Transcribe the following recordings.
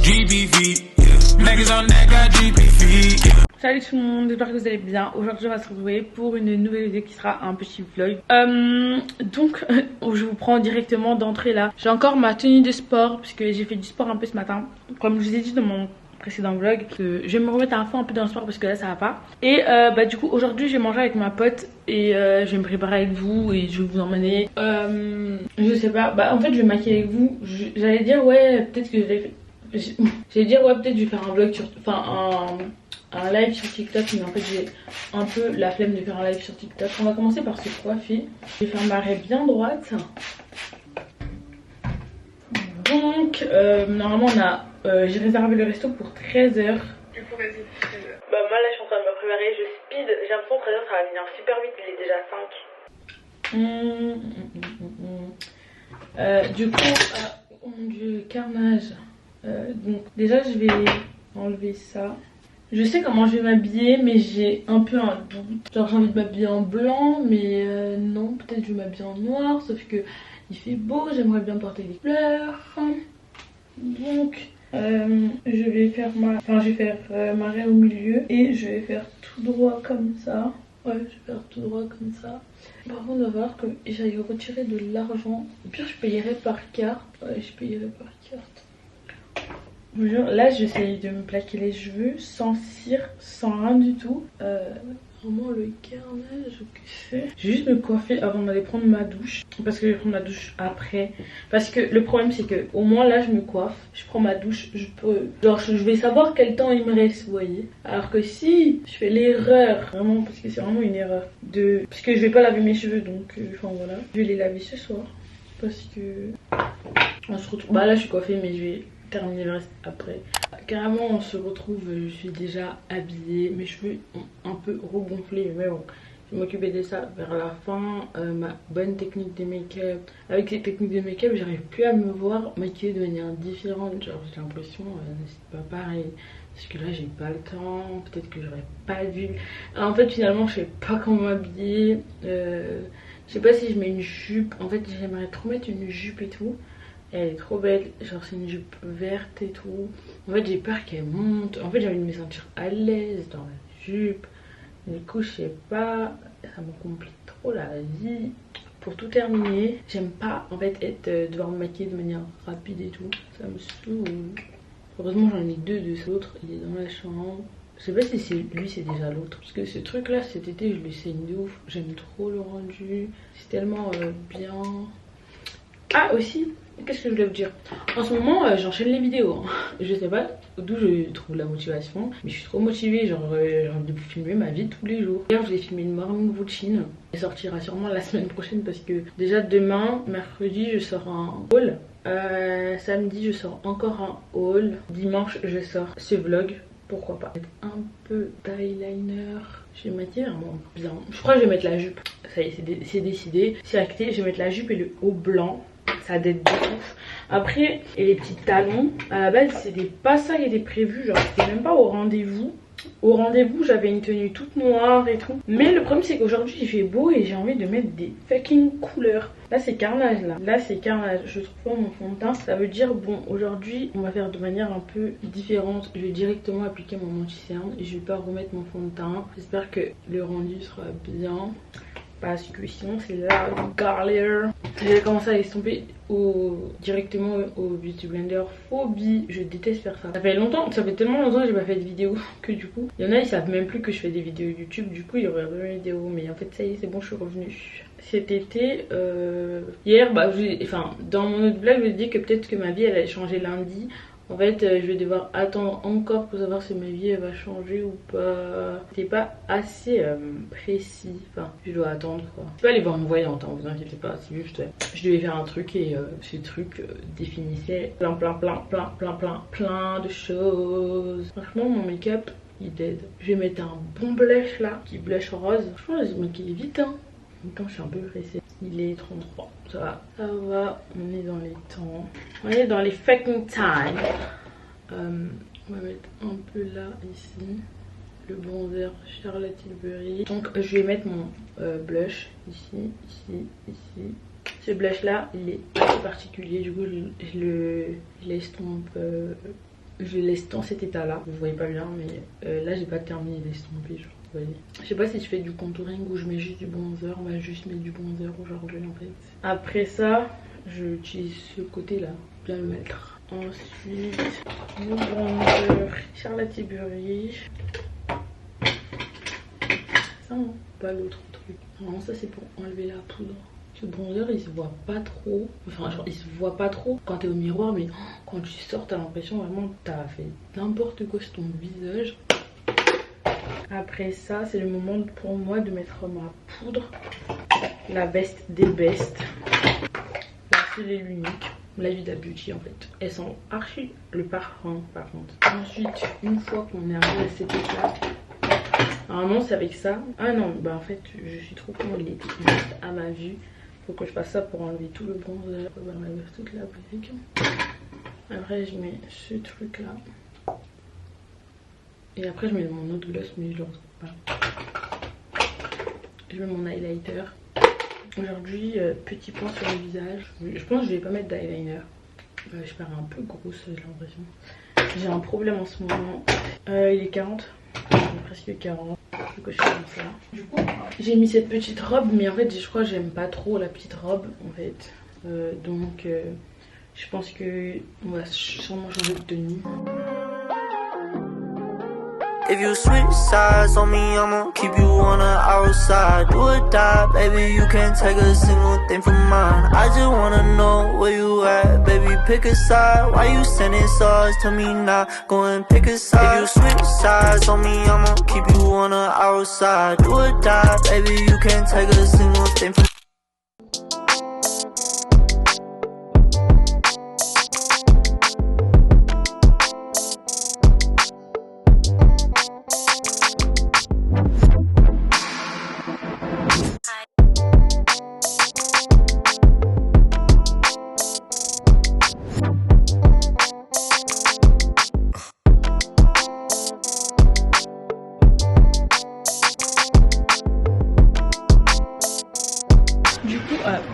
Salut tout le monde, j'espère que vous allez bien. Aujourd'hui on va se retrouver pour une nouvelle vidéo qui sera un petit vlog. Donc je vous prends directement d'entrée là. J'ai encore ma tenue de sport puisque j'ai fait du sport un peu ce matin. Comme je vous ai dit dans mon précédent vlog, je vais me remettre à fond un peu dans le sport parce que là ça va pas. Et du coup aujourd'hui je vais manger avec ma pote et je vais me préparer avec vous et je vais vous emmener. Je sais pas, en fait je vais me maquiller avec vous. J'allais dire ouais peut-être que j'allais dire ouais peut-être je vais faire un vlog sur, un live sur TikTok, mais en fait j'ai un peu la flemme de faire un live sur TikTok. On va commencer par se coiffer. Je vais faire ma raie bien droite. Donc normalement on a j'ai réservé le resto pour 13 h. Du coup vas-y, 13 h. Moi là je suis en train de me préparer, je speed. J'ai l'impression que 13 h ça va venir super vite, il est déjà 5. Du coup oh mon dieu, carnage. Donc déjà je vais enlever ça. Je sais comment je vais m'habiller, mais j'ai un peu un doute. Genre j'ai envie de m'habiller en blanc, mais non, peut-être je vais m'habiller en noir, sauf que il fait beau, j'aimerais bien porter des couleurs. Donc je vais faire ma raie au milieu et je vais faire tout droit comme ça. Ouais, je vais faire tout droit comme ça. Par contre, on va voir que j'aille retirer de l'argent. Au pire, je payerai par carte. Ouais, je payerai par carte. Là j'essaye de me plaquer les cheveux sans cire, sans rien du tout. Vraiment le carnage que c'est. Je vais juste me coiffer avant d'aller prendre ma douche. Parce que je vais prendre ma douche après. Parce que le problème c'est que au moins là je me coiffe, je prends ma douche, je vais savoir quel temps il me reste, vous voyez. Alors que si je fais l'erreur, vraiment parce que c'est vraiment une erreur parce que je vais pas laver mes cheveux donc voilà. Je vais les laver ce soir. Parce que on se retrouve. Là je suis coiffée mais je vais terminer le reste après. Carrément on se retrouve, je suis déjà habillée, mes cheveux ont un peu regonflé mais bon, je vais m'occuper de ça vers la fin. Ma bonne technique de make-up, avec ces techniques de make-up j'arrive plus à me voir maquillée de manière différente, genre j'ai l'impression c'est pas pareil parce que là j'ai pas le temps, peut-être que j'aurais pas vu. Alors, en fait finalement je sais pas comment m'habiller, je sais pas si je mets une jupe, en fait j'aimerais trop mettre une jupe et tout. Elle est trop belle, genre c'est une jupe verte et tout. En fait j'ai peur qu'elle monte. En fait j'ai envie de me sentir à l'aise dans la jupe. Du coup je sais pas, ça me complique trop la vie. Pour tout terminer, j'aime pas en fait devoir me maquiller de manière rapide et tout. Ça me saoule. Heureusement j'en ai deux de l'autre, il est dans la chambre. Je sais pas si c'est lui, c'est déjà l'autre. Parce que ce truc là cet été je le saigne de ouf. J'aime trop le rendu. C'est tellement bien. Ah aussi, qu'est-ce que je voulais vous dire? En ce moment j'enchaîne les vidéos. Je sais pas d'où je trouve la motivation, mais je suis trop motivée, genre j'ai envie de filmer ma vie tous les jours. D'ailleurs je vais filmer une morning routine. Elle sortira sûrement la semaine prochaine parce que déjà demain, mercredi, je sors un haul. Samedi je sors encore un haul. Dimanche je sors ce vlog. Pourquoi pas mettre un peu d'eyeliner. Je vais maquiller vraiment bien. Je crois que je vais mettre la jupe. Ça y est, c'est décidé, c'est acté. Je vais mettre la jupe et le haut blanc. Ça date de ouf. Après, et les petits talons, à la base c'était pas ça qui était prévu, genre c'était même pas au rendez-vous. Au rendez-vous j'avais une tenue toute noire et tout. Mais le problème c'est qu'aujourd'hui il fait beau et j'ai envie de mettre des fucking couleurs. Là c'est carnage là. Là c'est carnage. Je trouve pas mon fond de teint. Ça veut dire bon aujourd'hui on va faire de manière un peu différente. Je vais directement appliquer mon anti-cerne et je vais pas remettre mon fond de teint. J'espère que le rendu sera bien. Parce que sinon c'est la galère. J'ai commencé à estomper directement au Beauty Blender. Phobie, je déteste faire ça. Ça fait tellement longtemps que j'ai pas fait de vidéo que du coup, il y en a ils savent même plus que je fais des vidéos YouTube. Du coup ils regardent mes vidéos, mais en fait ça y est, c'est bon, je suis revenue. Cet été, hier, dans mon autre vlog, je vous ai dit que peut-être que ma vie elle allait changer lundi. En fait je vais devoir attendre encore pour savoir si ma vie elle va changer ou pas. C'est pas assez précis, enfin je dois attendre quoi. Je peux aller voir une voyante, vous inquiétez pas, c'est juste je devais faire un truc et ce truc définissait plein de choses. Franchement mon make-up il dead. Je vais mettre un bon blush là, qui blush rose. Franchement je vais maquiller vite hein. En même temps je suis un peu pressée. Il est 33, ça va, on est dans les temps, on est dans les fucking time. On va mettre un peu là, ici, le bronzer Charlotte Tilbury. Donc je vais mettre mon blush ici. Ce blush là il est assez particulier, du coup je l'estompe je laisse dans cet état là. Vous voyez pas bien mais là j'ai pas terminé d'estomper genre. Vous voyez. Je sais pas si je fais du contouring ou je mets juste du bronzer. On va juste mettre du bronzer aujourd'hui en fait. Après ça j'utilise ce côté là, bien le mettre. Ensuite mon bronzer Charlotte Tilbury. Ça non, pas l'autre truc. Non ça c'est pour enlever la poudre. Ce bronzer il se voit pas trop, enfin genre il se voit pas trop quand t'es au miroir, mais quand tu sors t'as l'impression vraiment que t'as fait n'importe quoi sur ton visage. Après ça c'est le moment pour moi de mettre ma poudre, la best des best, la seule et l'unique, la Huda Beauty en fait. Elle sent archi le parfum par contre. Ensuite une fois qu'on est arrivé à cette étape, normalement c'est avec ça. Ah non bah en fait je suis trop con, il était juste à ma vue. Faut que je fasse ça pour enlever tout le bronzer, pour enlever toute la brique. Après je mets ce truc là. Et après je mets mon autre gloss mais je le retrouve pas. Je mets mon highlighter. Aujourd'hui petit point sur le visage. Je pense que je vais pas mettre d'eyeliner. Je parais un peu grosse j'ai l'impression. J'ai un problème en ce moment. Il est 40. Presque 40. Faut que je fais comme ça. Du coup j'ai mis cette petite robe mais en fait je crois que j'aime pas trop la petite robe en fait. Donc je pense que on va sûrement changer de tenue. If you switch sides on me, I'ma keep you on the outside. Do or die, baby, you can't take a single thing from mine. I just wanna know where you at, baby, pick a side. Why you sending stars to me now? Go and pick a side. If you switch sides on me, I'ma keep you on the outside. Do or die, baby, you can't take a single thing from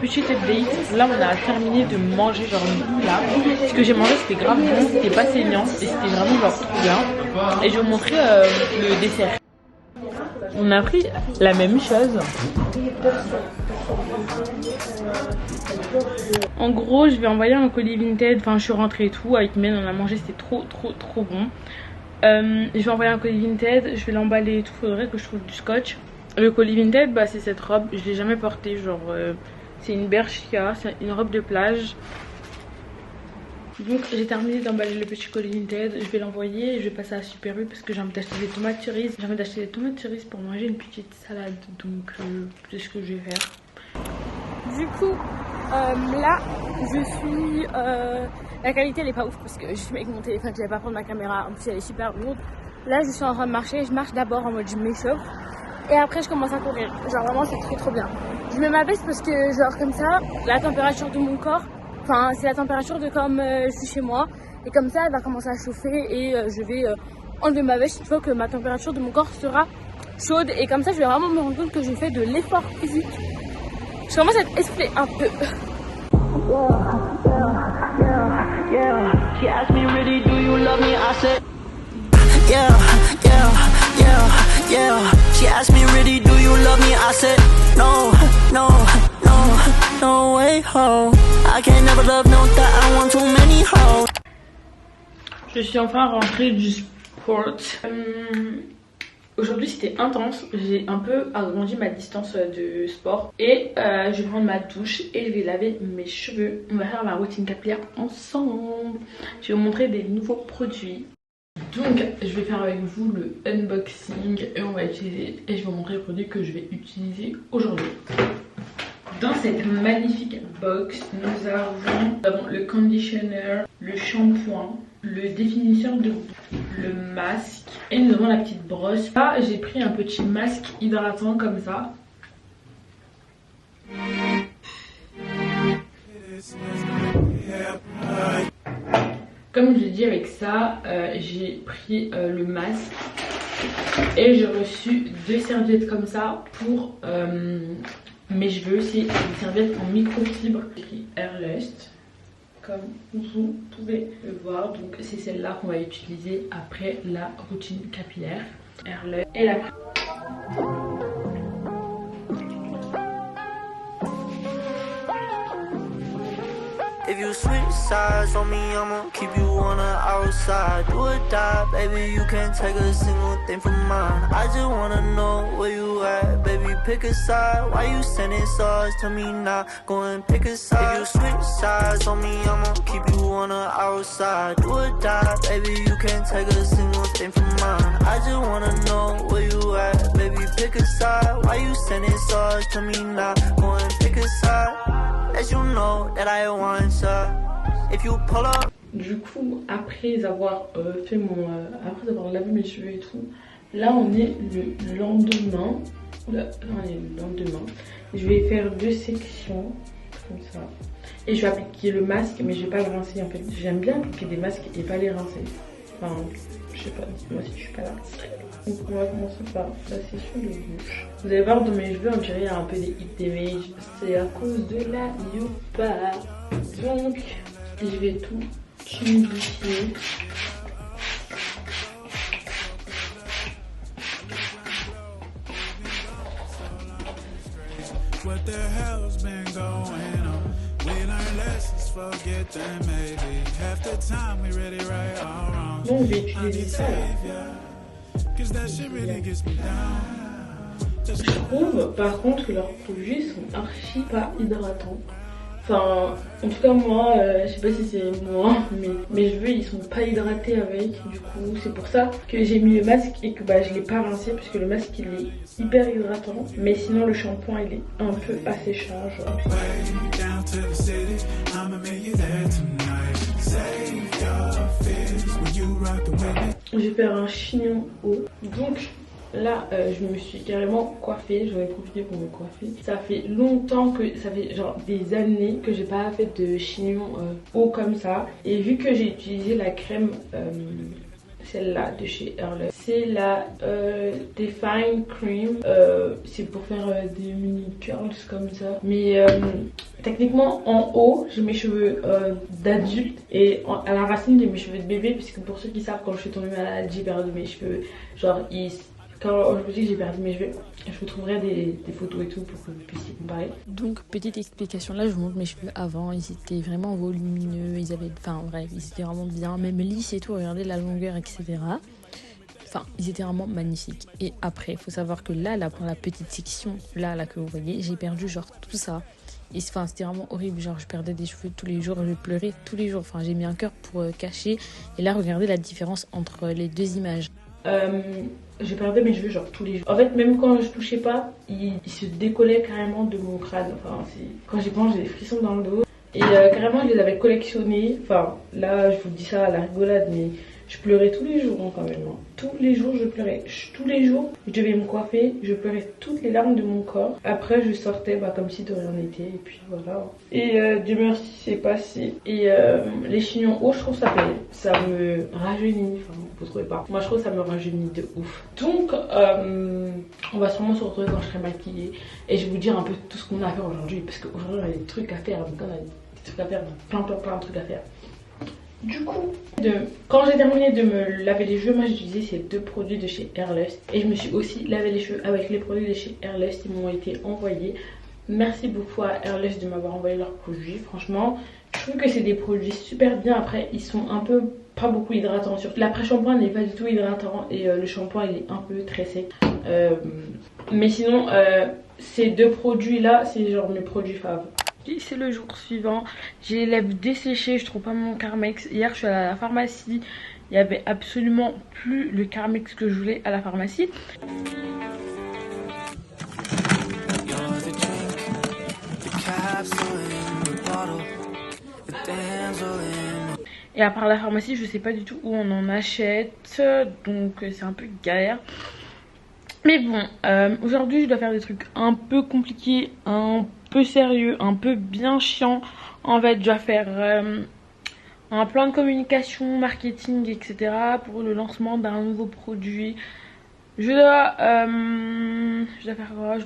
Petite update, là on a terminé de manger genre nous là. Ce que j'ai mangé c'était grave bon, c'était pas saignant et c'était vraiment genre trop bien. Et je vais vous montrer le dessert. On a pris la même chose. En gros je vais envoyer un colis Vinted, enfin je suis rentrée et tout avec Mel, on a mangé, c'était trop bon. Je vais envoyer un colis Vinted, je vais l'emballer et tout, faudrait que je trouve du scotch. Le colis Vinted bah c'est cette robe, je l'ai jamais portée genre... c'est une Bershka, c'est une robe de plage. Donc j'ai terminé d'emballer le petit colis Vinted. Je vais l'envoyer et je vais passer à Super U parce que j'ai envie d'acheter des tomates cerises. J'ai envie d'acheter des tomates cerises pour manger une petite salade. Donc c'est ce que je vais faire. Du coup là je suis... la qualité elle est pas ouf parce que je suis avec mon téléphone, je vais pas prendre ma caméra. En plus elle est super lourde. Là je suis en train de marcher, je marche d'abord en mode je m'échauffe. Et après je commence à courir, genre vraiment c'est trop bien. Je mets ma veste parce que genre comme ça, la température de mon corps, enfin c'est la température de comme je suis chez moi. Et comme ça elle va commencer à chauffer et je vais enlever ma veste une fois que ma température de mon corps sera chaude. Et comme ça je vais vraiment me rendre compte que je fais de l'effort physique. Je commence à être essoufflée un peu. Yeah, she asked me really, do you love me? I said, no, no, no, no way, ho. I can never love, no, that I want too many hoes. Je suis enfin rentrée du sport. Aujourd'hui c'était intense, j'ai un peu agrandi ma distance de sport. Et je vais prendre ma douche et je vais laver mes cheveux. On va faire ma routine capillaire ensemble. Je vais vous montrer des nouveaux produits. Donc je vais faire avec vous le unboxing et on va utiliser, et je vais vous montrer les produits que je vais utiliser aujourd'hui. Dans cette magnifique box nous avons le conditioner, le shampoing, le définisseur de boue, le masque et nous avons la petite brosse. Là j'ai pris un petit masque hydratant comme ça. Comme je l'ai dit, avec ça j'ai pris le masque et j'ai reçu 2 serviettes comme ça pour mes cheveux. C'est une serviette en microfibre, écrit Airlust comme vous pouvez le voir. Donc c'est celle-là qu'on va utiliser après la routine capillaire. Hairless et la If you switch sides on me, I'ma keep you on the outside. Do or die, baby, you can't take a single thing from mine. I just wanna know where you at, baby, pick a side. Why you sending stars to me now? Go and pick a side. If you switch sides on me, I'ma keep you on the outside. Do or die, baby, you can't take a single thing from mine. I just wanna know where you at, baby, pick a side. Why you sending stars to me now? Go and pick a side. As you know that I want her. If you pull up. Du coup, après avoir fait après avoir lavé mes cheveux et tout, là on est le lendemain. Là on est le lendemain. Je vais faire 2 sections comme ça. Et je vais appliquer le masque, mais je vais pas le rincer en fait. J'aime bien appliquer des masques et pas les rincer. Enfin, je sais pas, moi si je suis pas là. Donc on va commencer par la session de bouche. Vous allez voir dans mes cheveux, on dirait il y a un peu des hip damage. C'est à cause de la Youpa. Donc je vais tout humidifier. What the hell's been going on? We learn lessons, forget them maybe. Half the time we really right all wrong. Donc je vais utiliser ça là. Je trouve par contre que leurs produits sont archi pas hydratants. Enfin, en tout cas moi, je sais pas si c'est moi, mais mes cheveux ils sont pas hydratés avec. Du coup c'est pour ça que j'ai mis le masque et que je l'ai pas rincé puisque le masque il est hyper hydratant. Mais sinon le shampoing il est un peu asséchant genre. Je vais faire un chignon haut. Donc là je me suis carrément coiffée. J'en ai profité pour me coiffer. Ça fait longtemps que, ça fait genre des années que j'ai pas fait de chignon haut comme ça. Et vu que j'ai utilisé la crème celle-là de chez Hairless, c'est la Define Cream. C'est pour faire des mini curls comme ça. Mais techniquement en haut j'ai mes cheveux d'adulte et à la racine j'ai mes cheveux de bébé, puisque pour ceux qui savent, quand je suis tombée malade j'ai perdu mes cheveux. Genre quand je vous dis que j'ai perdu mes cheveux, je vous trouverai des photos et tout pour que vous puissiez comparer. Donc petite explication, là je vous montre mes cheveux avant, ils étaient vraiment volumineux, ils avaient, enfin bref, ils étaient vraiment bien, même lisses et tout, regardez la longueur etc. Enfin ils étaient vraiment magnifiques. Et après il faut savoir que là pour la petite section là que vous voyez, j'ai perdu genre tout ça. Et enfin c'était vraiment horrible, genre je perdais des cheveux tous les jours, je pleurais tous les jours, enfin j'ai mis un cœur pour cacher. Et là regardez la différence entre les deux images. Je perdais mes cheveux genre tous les jours. En fait même quand je touchais pas, ils se décollaient carrément de mon crâne. Enfin quand j'y pense j'ai des frissons dans le dos. Et carrément je les avais collectionnés. Enfin là je vous dis ça à la rigolade, mais je pleurais tous les jours quand même. Tous les jours je pleurais. Tous les jours je devais me coiffer. Je pleurais toutes les larmes de mon corps. Après je sortais comme si de rien n'était. Et puis voilà. Et Dieu merci c'est passé. Et les chignons hauts, je trouve ça me rajeunit. Enfin vous trouvez pas? Moi je trouve ça me rajeunit de ouf. Donc on va sûrement se retrouver quand je serai maquillée. Et je vais vous dire un peu tout ce qu'on a à faire aujourd'hui. Parce qu'aujourd'hui on a des trucs à faire. Donc on a des trucs à faire. Plein de trucs à faire. Du coup, quand j'ai terminé de me laver les cheveux, moi j'ai utilisé ces 2 produits de chez Hairless. Et je me suis aussi lavé les cheveux avec les produits de chez Hairless qui m'ont été envoyés. Merci beaucoup à Hairless de m'avoir envoyé leurs produits. Franchement, je trouve que c'est des produits super bien. Après, ils sont un peu pas beaucoup hydratants. Surtout l'après-shampoing n'est pas du tout hydratant. Et le shampoing il est un peu très sec. Mais sinon, ces 2 produits là, c'est genre mes produits favoris. C'est le jour suivant, j'ai les lèvres desséchées, je trouve pas mon Carmex. Hier je suis allée à la pharmacie, il y avait absolument plus le Carmex que je voulais à la pharmacie. Et à part la pharmacie, je sais pas du tout où on en achète, donc c'est un peu galère. Mais bon, aujourd'hui je dois faire des trucs un peu compliqués, un peu sérieux, un peu bien chiant. En fait, je dois faire un plan de communication, marketing, etc. pour le lancement d'un nouveau produit. Je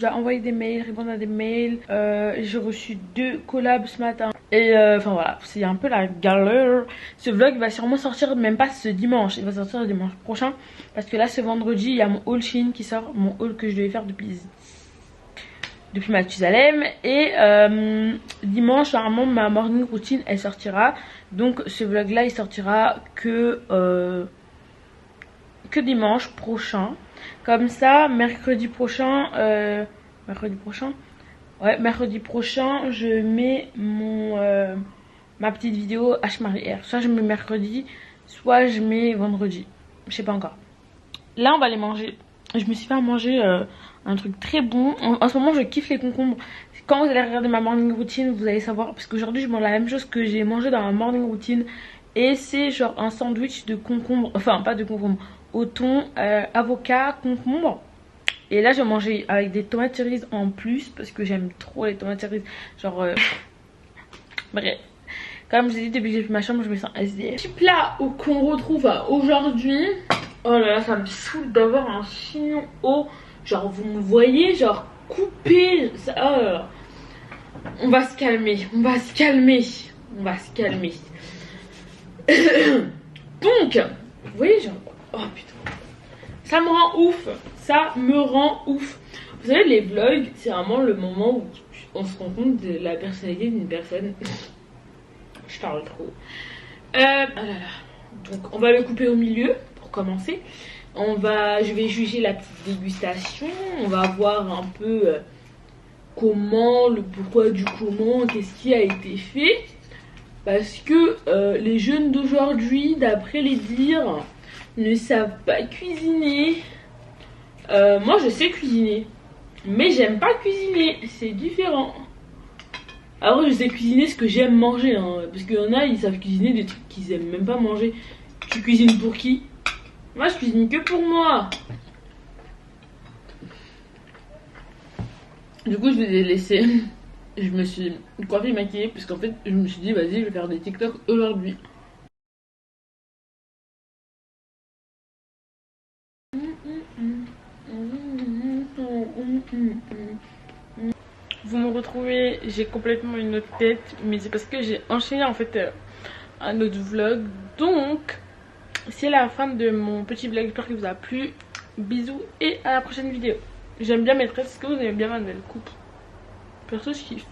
dois envoyer des mails, répondre à des mails. J'ai reçu 2 collabs ce matin. Et enfin voilà, c'est un peu la galère. Ce vlog va sûrement sortir même pas ce dimanche, il va sortir le dimanche prochain. Parce que là ce vendredi il y a mon haul Shein qui sort, mon haul que je devais faire depuis Mathusalem. Et dimanche normalement ma morning routine elle sortira. Donc ce vlog là il sortira que dimanche prochain. Comme ça mercredi prochain je mets ma petite vidéo H-Marie-R. Soit je mets mercredi, soit je mets vendredi. Je sais pas encore. Là on va les manger. Je me suis fait à manger un truc très bon. En ce moment je kiffe les concombres. Quand vous allez regarder ma morning routine vous allez savoir. Parce qu'aujourd'hui je mange la même chose que j'ai mangé dans ma morning routine. Et c'est genre un sandwich de concombre. Enfin pas de concombre. Au thon, avocat, concombre. Et là je vais manger avec des tomates cerises en plus. Parce que j'aime trop les tomates cerises. Genre bref. Comme je vous ai dit depuis que j'ai fait ma chambre je me sens SDF. Petit plat qu'on retrouve aujourd'hui. Oh là là ça me saoule d'avoir un chignon haut. Genre vous me voyez genre coupé. Ça, oh là là. On va se calmer. On va se calmer. Donc vous voyez genre. Oh putain. Ça me rend ouf. Vous savez les vlogs c'est vraiment le moment où on se rend compte de la personnalité d'une personne. Je parle trop. Ah là là. Donc on va le couper au milieu pour commencer. Je vais juger la petite dégustation. On va voir un peu comment, le pourquoi du comment, qu'est-ce qui a été fait. Parce que les jeunes d'aujourd'hui, d'après les dires, ne savent pas cuisiner. Moi je sais cuisiner. Mais j'aime pas cuisiner. C'est différent. Alors je sais cuisiner ce que j'aime manger hein, parce qu'il y en a ils savent cuisiner des trucs qu'ils aiment même pas manger. Tu cuisines pour qui? Moi je cuisine que pour moi. Du coup je vous ai laissé. Je me suis coiffée et maquillée parce qu'en fait je me suis dit vas-y je vais faire des TikTok aujourd'hui. Vous me retrouvez, j'ai complètement une autre tête, mais c'est parce que j'ai enchaîné en fait un autre vlog. Donc, c'est la fin de mon petit vlog, j'espère qu'il vous a plu. Bisous et à la prochaine vidéo. J'aime bien mes tresses, est-ce que vous aimez bien ma nouvelle coupe? Perso, je kiffe.